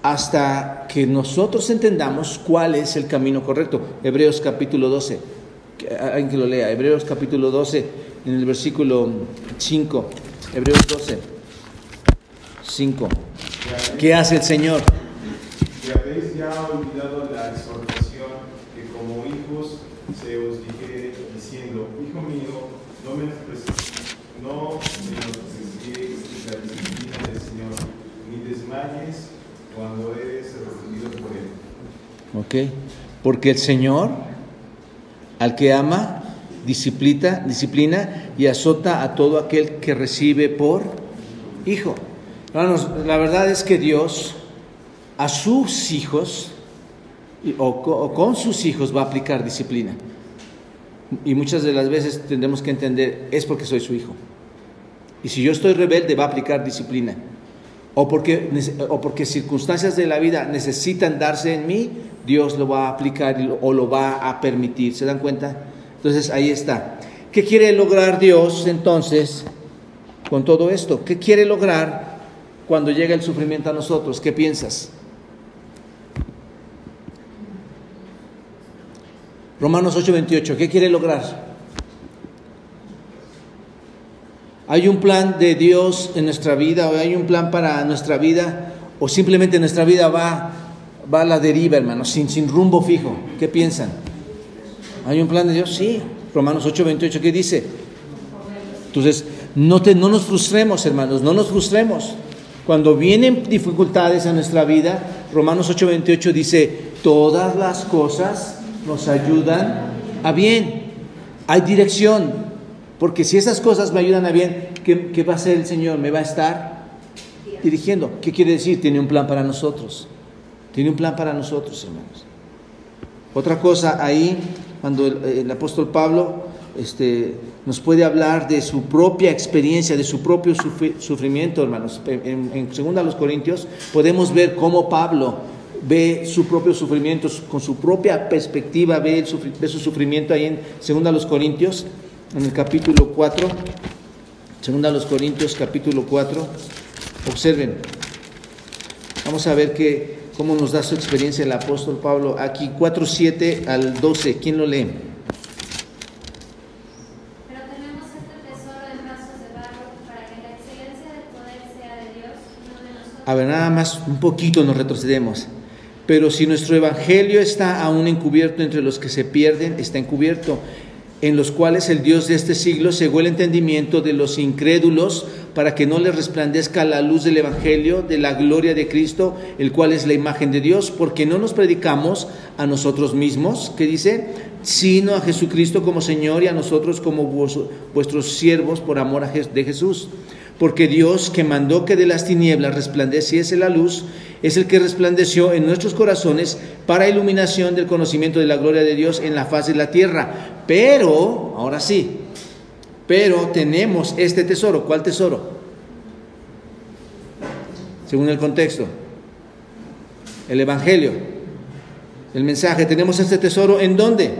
hasta que nosotros entendamos cuál es el camino correcto. Hebreos capítulo 12. Alguien que lo lea. Hebreos capítulo 12, en el versículo 5. Hebreos 12, 5. ¿Qué hace el Señor? Que habéis ya olvidado la exhortación que como hijos se os dije diciendo: Hijo mío, no menosprecies la disciplina del Señor, ni desmayes cuando eres reprendido por Él. Ok, porque el Señor, al que ama, disciplina y azota a todo aquel que recibe por hijo. Hermanos, la verdad es que Dios a sus hijos o con sus hijos va a aplicar disciplina. Y muchas de las veces tendremos que entender, es porque soy su hijo. Y si yo estoy rebelde, va a aplicar disciplina. O porque circunstancias de la vida necesitan darse en mí, Dios lo va a aplicar o lo va a permitir. ¿Se dan cuenta? Entonces ahí está. ¿Qué quiere lograr Dios entonces con todo esto? ¿Qué quiere lograr cuando llega el sufrimiento a nosotros? ¿Qué piensas? Romanos 8:28, ¿qué quiere lograr? ¿Hay un plan de Dios en nuestra vida, o hay un plan para nuestra vida, o simplemente nuestra vida va a la deriva, hermanos, sin rumbo fijo? ¿Qué piensan? ¿Hay un plan de Dios? Sí. Romanos 8:28, ¿qué dice? Entonces, no nos frustremos, hermanos, no nos frustremos. Cuando vienen dificultades a nuestra vida, Romanos 8:28 dice: todas las cosas nos ayudan a bien. Hay dirección, porque si esas cosas me ayudan a bien, ¿qué va a hacer el Señor? Me va a estar dirigiendo. ¿Qué quiere decir? Tiene un plan para nosotros. Tiene un plan para nosotros, hermanos. Otra cosa ahí cuando el apóstol Pablo nos puede hablar de su propia experiencia, de su propio sufrimiento, hermanos. En 2 Corintios podemos ver cómo Pablo ve su propio sufrimiento, con su propia perspectiva, ve su sufrimiento ahí en 2 Corintios, en el capítulo 4. 2 Corintios, capítulo 4. Observen. Vamos a ver cómo nos da su experiencia el apóstol Pablo. Aquí 4:7 al 12. ¿Quién lo lee? Pero tenemos este tesoro en vasos de barro para que la excelencia del poder sea de Dios, no de nosotros. A ver, nada más un poquito nos retrocedemos. Pero si nuestro evangelio está aún encubierto entre los que se pierden, está encubierto, en los cuales el Dios de este siglo cegó el entendimiento de los incrédulos para que no les resplandezca la luz del evangelio de la gloria de Cristo, el cual es la imagen de Dios, porque no nos predicamos a nosotros mismos, ¿qué dice? Sino a Jesucristo como Señor y a nosotros como vuestros siervos por amor de Jesús. Porque Dios, que mandó que de las tinieblas resplandeciese la luz, es el que resplandeció en nuestros corazones para iluminación del conocimiento de la gloria de Dios en la faz de la tierra. Pero, ahora sí, tenemos este tesoro. ¿Cuál tesoro? Según el contexto, el evangelio, el mensaje. Tenemos este tesoro, ¿en dónde?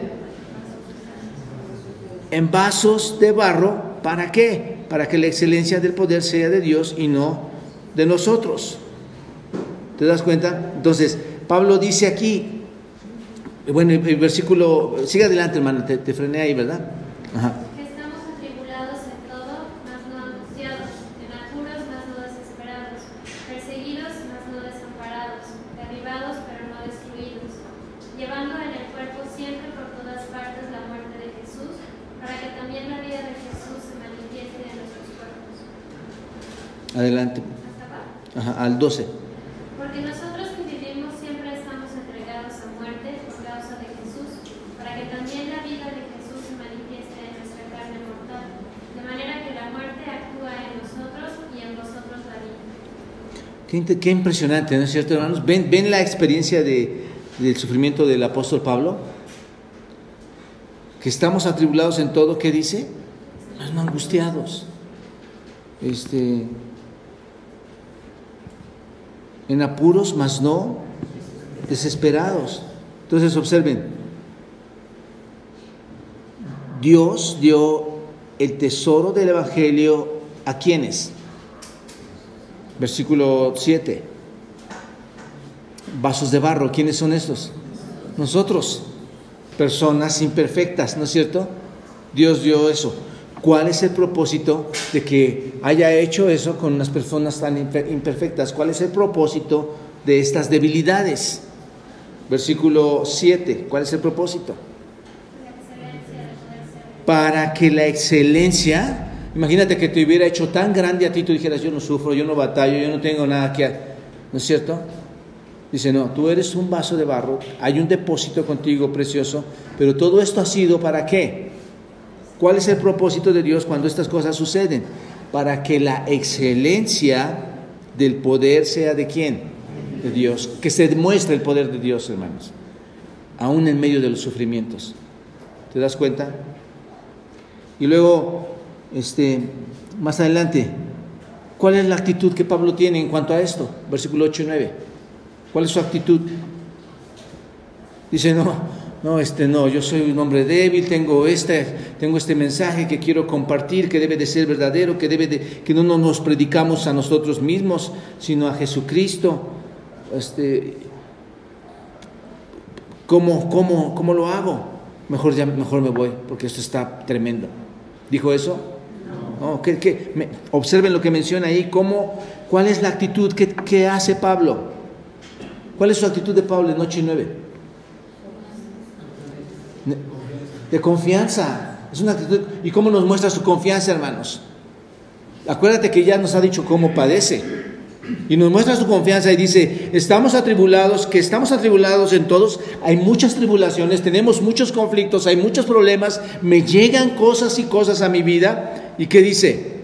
En vasos de barro. ¿Para qué? Para que la excelencia del poder sea de Dios y no de nosotros. ¿Te das cuenta? Entonces, Pablo dice aquí, bueno, el versículo, sigue adelante, hermano, te frené ahí, ¿verdad? Ajá. Que estamos atribulados en todo, mas no angustiados, en apuros, mas no desesperados, perseguidos, mas no desamparados, derribados, pero no destruidos, llevando en el cuerpo siempre por todas partes la muerte de Jesús, para que también la vida de Jesús se manifieste en nuestros cuerpos. Adelante. ¿Hasta acá? Ajá, al 12. Porque nosotros que vivimos siempre estamos entregados a muerte por causa de Jesús, para que también la vida de Jesús se manifieste en nuestra carne mortal, de manera que la muerte actúa en nosotros y en vosotros la vida. Qué impresionante, ¿no es cierto, hermanos? ¿Ven la experiencia del sufrimiento del apóstol Pablo? Que estamos atribulados en todo, ¿qué dice? No angustiados. En apuros, mas no desesperados. Entonces observen, Dios dio el tesoro del evangelio ¿a quiénes? Versículo 7. Vasos de barro, ¿quiénes son estos? Nosotros, personas imperfectas, ¿no es cierto? Dios dio eso. ¿Cuál es el propósito de que haya hecho eso con unas personas tan imperfectas? ¿Cuál es el propósito de estas debilidades? Versículo 7. ¿Cuál es el propósito? Para que la excelencia, imagínate que te hubiera hecho tan grande a ti, tú dijeras, yo no sufro, yo no batallo, yo no tengo nada que hacer, ¿no es cierto? Dice, no, tú eres un vaso de barro, hay un depósito contigo precioso, pero todo esto ha sido ¿para qué? ¿Cuál es el propósito de Dios cuando estas cosas suceden? Para que la excelencia del poder sea ¿de quién? De Dios. Que se demuestre el poder de Dios, hermanos, aún en medio de los sufrimientos. ¿Te das cuenta? Y luego, más adelante, ¿cuál es la actitud que Pablo tiene en cuanto a esto? Versículo 8 y 9. ¿Cuál es su actitud? Dice, no, yo soy un hombre débil, tengo este mensaje que quiero compartir, que debe de ser verdadero, que no nos predicamos a nosotros mismos, sino a Jesucristo. ¿Cómo lo hago? Mejor me voy, porque esto está tremendo. ¿Dijo eso? No. Observen lo que menciona ahí, ¿cuál es la actitud que hace Pablo? ¿Cuál es su actitud de Pablo en 8 y 9? De confianza. Es una actitud. ¿Y cómo nos muestra su confianza, hermanos? Acuérdate que ya nos ha dicho cómo padece. Y nos muestra su confianza y dice, estamos atribulados en todos, hay muchas tribulaciones, tenemos muchos conflictos, hay muchos problemas, me llegan cosas y cosas a mi vida. ¿Y qué dice?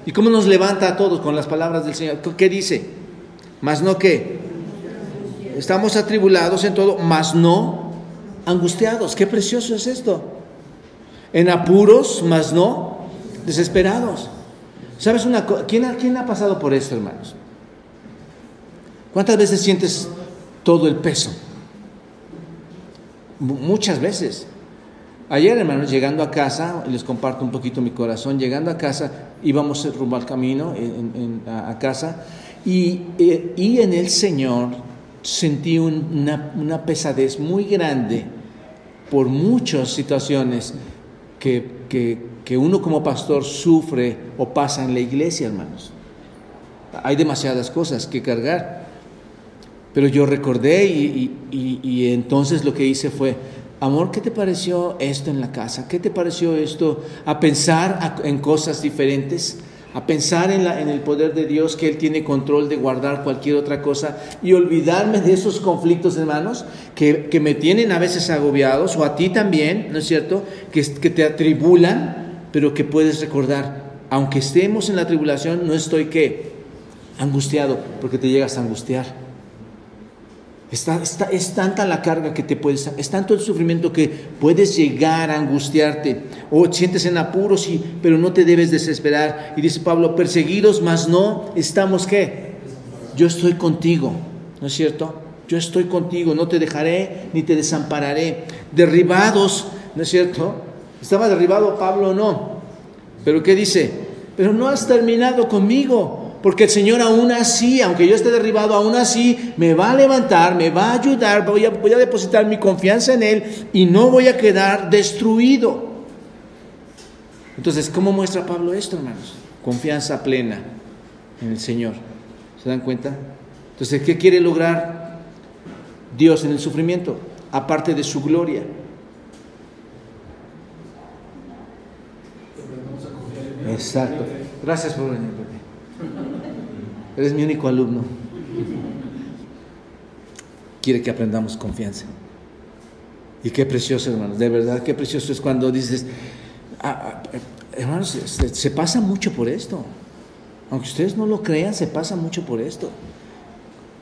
¿Y cómo nos levanta a todos con las palabras del Señor? ¿Qué dice? Mas no, ¿qué? Estamos atribulados en todo, mas no angustiados. Qué precioso es esto. En apuros, mas no desesperados. ¿Sabes una cosa? ¿Quién ha pasado por esto, hermanos? ¿Cuántas veces sientes todo el peso? Muchas veces. Ayer, hermanos, llegando a casa, les comparto un poquito mi corazón, llegando a casa, íbamos rumbo al camino a casa, y en el Señor sentí una pesadez muy grande por muchas situaciones que uno como pastor sufre o pasa en la iglesia, hermanos. Hay demasiadas cosas que cargar. Pero yo recordé y entonces lo que hice fue: amor, ¿qué te pareció esto en la casa? ¿Qué te pareció esto? A pensar en cosas diferentes, a pensar en el poder de Dios, que Él tiene control de guardar cualquier otra cosa, y olvidarme de esos conflictos, hermanos, que me tienen a veces agobiados, o a ti también, ¿no es cierto?, que te atribulan, pero que puedes recordar, aunque estemos en la tribulación, no estoy, ¿qué?, angustiado, porque te llegas a angustiar. Es tanta la carga que es tanto el sufrimiento que puedes llegar a angustiarte, o sientes en apuros, pero no te debes desesperar. Y dice Pablo: perseguidos, mas no estamos, ¿qué? Yo estoy contigo, ¿no es cierto? Yo estoy contigo, no te dejaré ni te desampararé. Derribados, ¿no es cierto? ¿Estaba derribado Pablo o no? Pero ¿qué dice? Pero no has terminado conmigo. Porque el Señor aún así, aunque yo esté derribado, aún así me va a levantar, me va a ayudar, voy a depositar mi confianza en Él y no voy a quedar destruido. Entonces, ¿cómo muestra Pablo esto, hermanos? Confianza plena en el Señor. ¿Se dan cuenta? Entonces, ¿qué quiere lograr Dios en el sufrimiento? Aparte de su gloria. Exacto. Gracias por venir, Pepe. Eres mi único alumno. Quiere que aprendamos confianza. Y qué precioso, hermanos. De verdad, qué precioso es cuando dices, hermanos, se pasa mucho por esto. Aunque ustedes no lo crean, se pasa mucho por esto.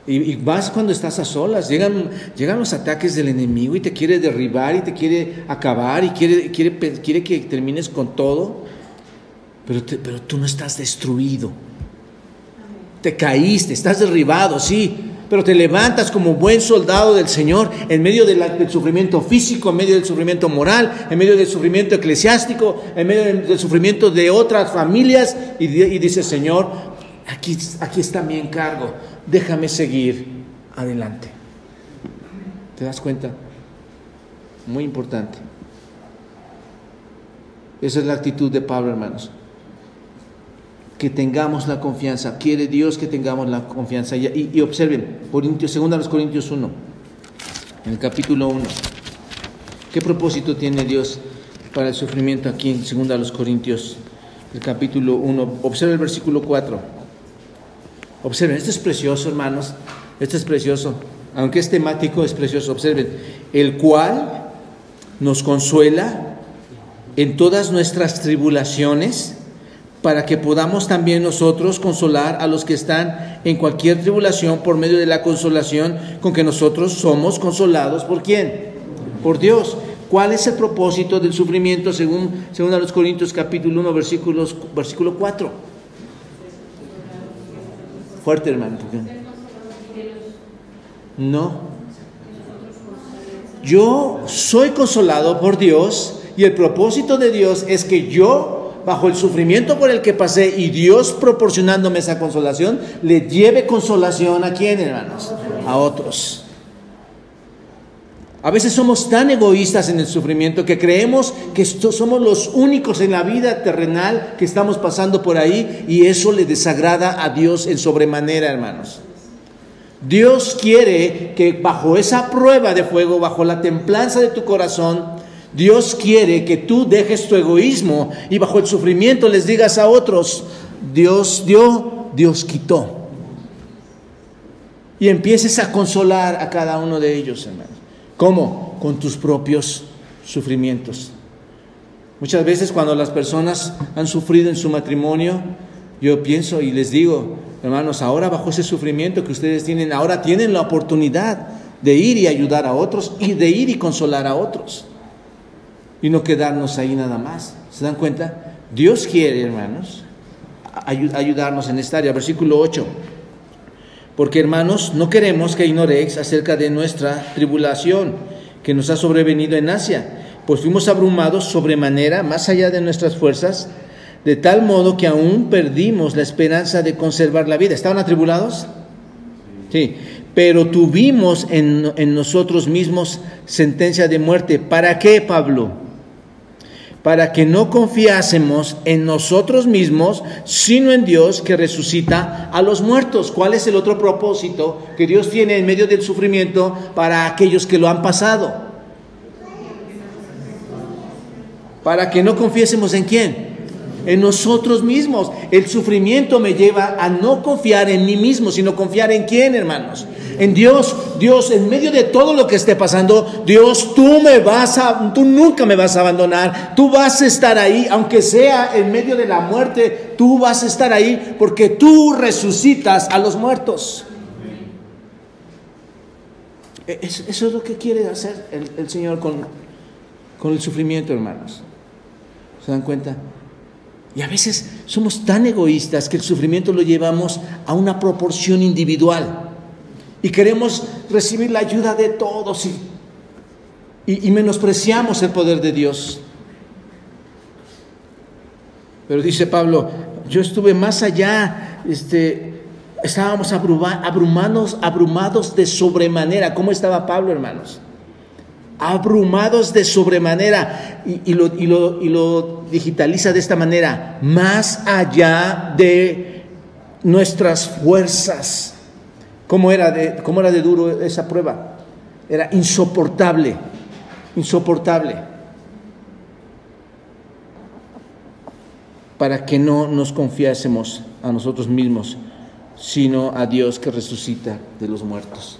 Y más cuando estás a solas. Llegan los ataques del enemigo y te quiere derribar y te quiere acabar y quiere que termines con todo. Pero tú no estás destruido. Te caíste, estás derribado, sí, pero te levantas como buen soldado del Señor en medio del sufrimiento físico, en medio del sufrimiento moral, en medio del sufrimiento eclesiástico, en medio del sufrimiento de otras familias, y dice: Señor, aquí está mi encargo, déjame seguir adelante. ¿Te das cuenta? Muy importante. Esa es la actitud de Pablo, hermanos. Que tengamos la confianza. Quiere Dios que tengamos la confianza. Y observen, 2 Corintios 1, en el capítulo 1. ¿Qué propósito tiene Dios para el sufrimiento aquí en 2 Corintios, el capítulo 1? Observen el versículo 4. Observen, esto es precioso, hermanos. Esto es precioso. Aunque es temático, es precioso. Observen, el cual nos consuela en todas nuestras tribulaciones, para que podamos también nosotros consolar a los que están en cualquier tribulación por medio de la consolación con que nosotros somos consolados. ¿Por quién? Por Dios. ¿Cuál es el propósito del sufrimiento según a los Corintios capítulo 1, versículo 4? Fuerte, hermano. No. Yo soy consolado por Dios, y el propósito de Dios es que yo, bajo el sufrimiento por el que pasé, y Dios proporcionándome esa consolación, le lleve consolación ¿a quién, hermanos? A otros. A veces somos tan egoístas en el sufrimiento que creemos que somos los únicos en la vida terrenal que estamos pasando por ahí, y eso le desagrada a Dios en sobremanera, hermanos. Dios quiere que bajo esa prueba de fuego, bajo la templanza de tu corazón, Dios quiere que tú dejes tu egoísmo y bajo el sufrimiento les digas a otros: Dios dio, Dios quitó. Y empieces a consolar a cada uno de ellos, hermanos. ¿Cómo? Con tus propios sufrimientos. Muchas veces cuando las personas han sufrido en su matrimonio, yo pienso y les digo: hermanos, ahora bajo ese sufrimiento que ustedes tienen, ahora tienen la oportunidad de ir y ayudar a otros y de ir y consolar a otros. Y no quedarnos ahí nada más. ¿Se dan cuenta? Dios quiere, hermanos, ayudarnos en esta área. Versículo 8. Porque, hermanos, no queremos que ignoréis acerca de nuestra tribulación que nos ha sobrevenido en Asia, pues fuimos abrumados sobremanera, más allá de nuestras fuerzas, de tal modo que aún perdimos la esperanza de conservar la vida. ¿Estaban atribulados? Sí. Pero tuvimos en nosotros mismos sentencia de muerte. ¿Para qué, Pablo? Para que no confiásemos en nosotros mismos, sino en Dios que resucita a los muertos. ¿Cuál es el otro propósito que Dios tiene en medio del sufrimiento para aquellos que lo han pasado? Para que no confiésemos ¿en quién? En nosotros mismos. El sufrimiento me lleva a no confiar en mí mismo, sino confiar ¿en quién, hermanos? En Dios. Dios, en medio de todo lo que esté pasando, Dios, tú nunca me vas a abandonar. Tú vas a estar ahí, aunque sea en medio de la muerte, tú vas a estar ahí porque tú resucitas a los muertos. Eso es lo que quiere hacer el Señor con el sufrimiento, hermanos. ¿Se dan cuenta? Y a veces somos tan egoístas que el sufrimiento lo llevamos a una proporción individual. Y queremos recibir la ayuda de todos y menospreciamos el poder de Dios. Pero dice Pablo, yo estuve más allá, estábamos abrumados de sobremanera. ¿Cómo estaba Pablo, hermanos? Abrumados de sobremanera, y lo digitaliza de esta manera, más allá de nuestras fuerzas. ¿Cómo era de duro esa prueba? Era insoportable. Para que no nos confiásemos a nosotros mismos, sino a Dios que resucita de los muertos.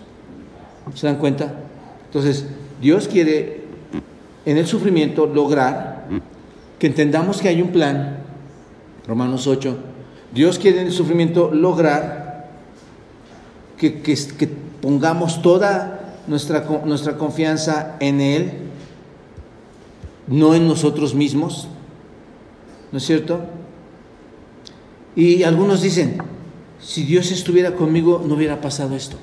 ¿Se dan cuenta? Entonces, Dios quiere en el sufrimiento lograr que entendamos que hay un plan. Romanos 8. Dios quiere en el sufrimiento lograr que pongamos toda nuestra confianza en Él, no en nosotros mismos. ¿No es cierto? Y algunos dicen, si Dios estuviera conmigo, no hubiera pasado esto.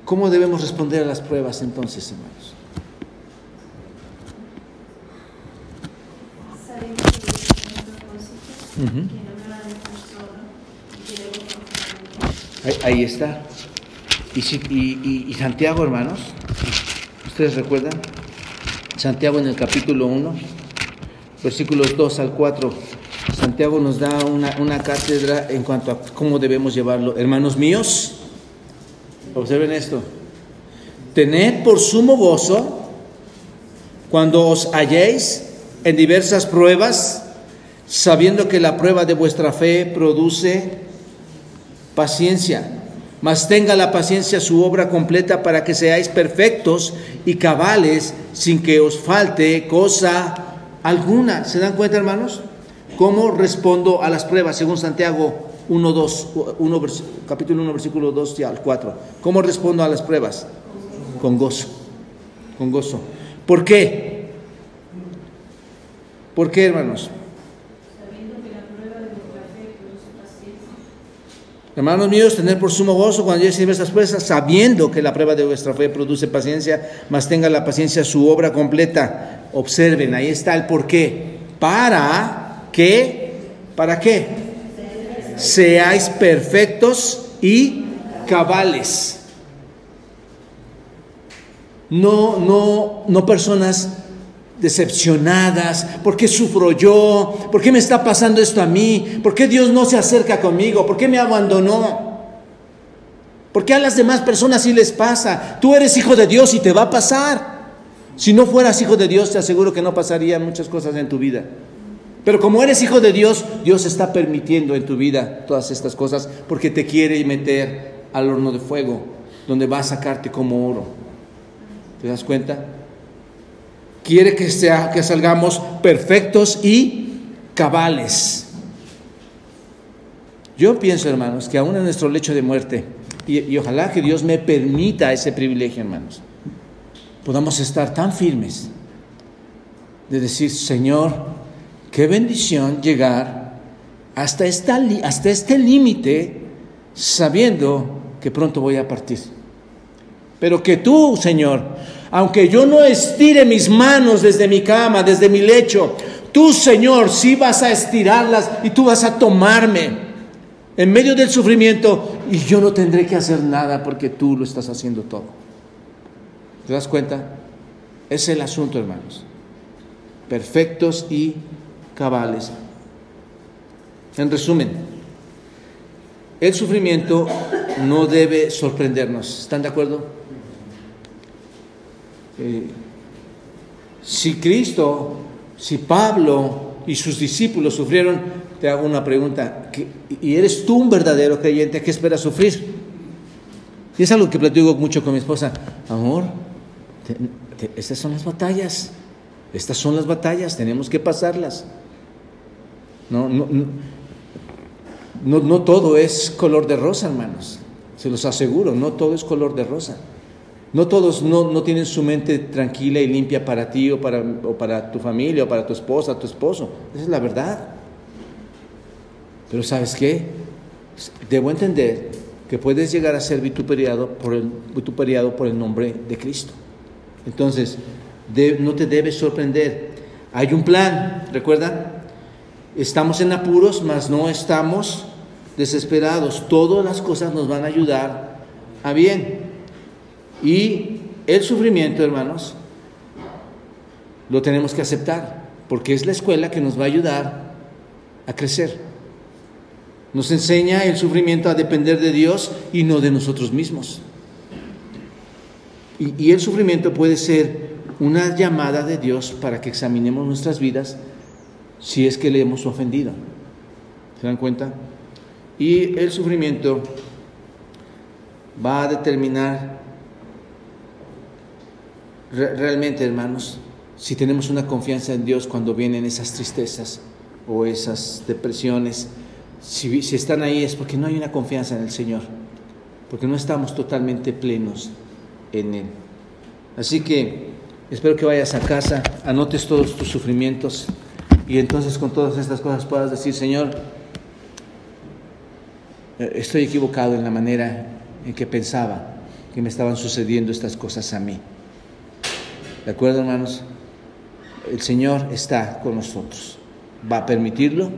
¿Cómo debemos responder a las pruebas entonces, hermanos? Sabemos que Dios tiene un propósito, que no me va a dejar solo y que debo confiar en Él. Ahí está. Y Santiago, hermanos, ¿ustedes recuerdan? Santiago en el capítulo 1, versículos 2 al 4, Santiago nos da una cátedra en cuanto a cómo debemos llevarlo. Hermanos míos, observen esto: tened por sumo gozo cuando os halléis en diversas pruebas, sabiendo que la prueba de vuestra fe produce paciencia. Mas tenga la paciencia su obra completa para que seáis perfectos y cabales sin que os falte cosa alguna. ¿Se dan cuenta, hermanos? ¿Cómo respondo a las pruebas? Según Santiago 1, capítulo 1, versículo 2 al 4. ¿Cómo respondo a las pruebas? Con gozo. Con gozo. ¿Por qué? ¿Por qué, hermanos? Hermanos míos, tener por sumo gozo cuando lleguéis a diversas pruebas, sabiendo que la prueba de vuestra fe produce paciencia, mas tenga la paciencia su obra completa. Observen, ahí está el por qué. ¿Para qué? Seáis perfectos y cabales. No personas decepcionadas. ¿Por qué sufro yo? ¿Por qué me está pasando esto a mí? ¿Por qué Dios no se acerca conmigo? ¿Por qué me abandonó? ¿Por qué a las demás personas sí les pasa? Tú eres hijo de Dios y te va a pasar. Si no fueras hijo de Dios, te aseguro que no pasarían muchas cosas en tu vida. Pero como eres hijo de Dios, Dios está permitiendo en tu vida todas estas cosas porque te quiere meter al horno de fuego, donde va a sacarte como oro. ¿Te das cuenta? Quiere que salgamos perfectos y cabales. Yo pienso, hermanos, que aún en nuestro lecho de muerte, y ojalá que Dios me permita ese privilegio, hermanos, podamos estar tan firmes de decir, Señor, qué bendición llegar hasta este límite, sabiendo que pronto voy a partir. Pero que tú, Señor, aunque yo no estire mis manos desde mi cama, desde mi lecho, tú, Señor, sí vas a estirarlas y tú vas a tomarme en medio del sufrimiento, y yo no tendré que hacer nada porque tú lo estás haciendo todo. ¿Te das cuenta? Es el asunto, hermanos. Perfectos y cabales. En resumen, el sufrimiento no debe sorprendernos. ¿Están de acuerdo? Si Cristo, si Pablo y sus discípulos sufrieron, te hago una pregunta, ¿y eres tú un verdadero creyente? ¿Qué esperas sufrir? Y es algo que platico mucho con mi esposa. Amor, estas son las batallas. Estas son las batallas, tenemos que pasarlas. No todo es color de rosa, hermanos. Se los aseguro, no todo es color de rosa. No todos no tienen su mente tranquila y limpia para ti o para tu familia o para tu esposa, tu esposo. Esa es la verdad. Pero ¿sabes qué? Debo entender que puedes llegar a ser vituperiado por el nombre de Cristo. Entonces, no te debes sorprender. Hay un plan, ¿recuerdan? Estamos en apuros, mas no estamos desesperados. Todas las cosas nos van a ayudar a bien. Y el sufrimiento, hermanos, lo tenemos que aceptar, porque es la escuela que nos va a ayudar a crecer. Nos enseña el sufrimiento a depender de Dios y no de nosotros mismos. Y el sufrimiento puede ser una llamada de Dios para que examinemos nuestras vidas si es que le hemos ofendido. ¿Se dan cuenta? Y el sufrimiento va a determinar realmente, hermanos, si tenemos una confianza en Dios cuando vienen esas tristezas o esas depresiones. Si están ahí es porque no hay una confianza en el Señor, porque no estamos totalmente plenos en Él. Así que espero que vayas a casa, anotes todos tus sufrimientos y entonces con todas estas cosas puedas decir, Señor, estoy equivocado en la manera en que pensaba que me estaban sucediendo estas cosas a mí. ¿De acuerdo, hermanos? El Señor está con nosotros, va a permitirlo,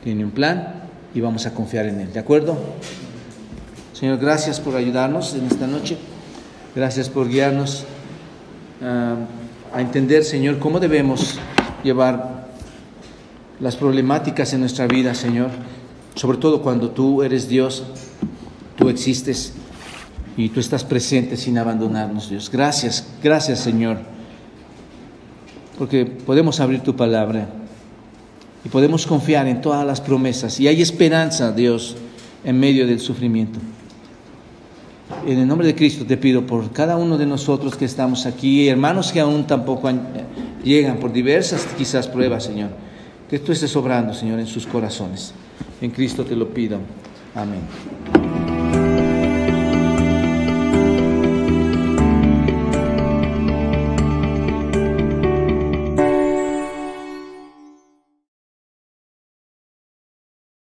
tiene un plan y vamos a confiar en Él. ¿De acuerdo? Señor, gracias por ayudarnos en esta noche. Gracias por guiarnos a entender, Señor, cómo debemos llevar las problemáticas en nuestra vida, Señor. Sobre todo cuando tú eres Dios, tú existes y tú estás presente sin abandonarnos, Dios. Gracias, gracias, Señor, porque podemos abrir tu palabra y podemos confiar en todas las promesas. Y hay esperanza, Dios, en medio del sufrimiento. En el nombre de Cristo te pido por cada uno de nosotros que estamos aquí, hermanos que aún tampoco llegan por diversas quizás pruebas, Señor, que tú estés obrando, Señor, en sus corazones. En Cristo te lo pido. Amén.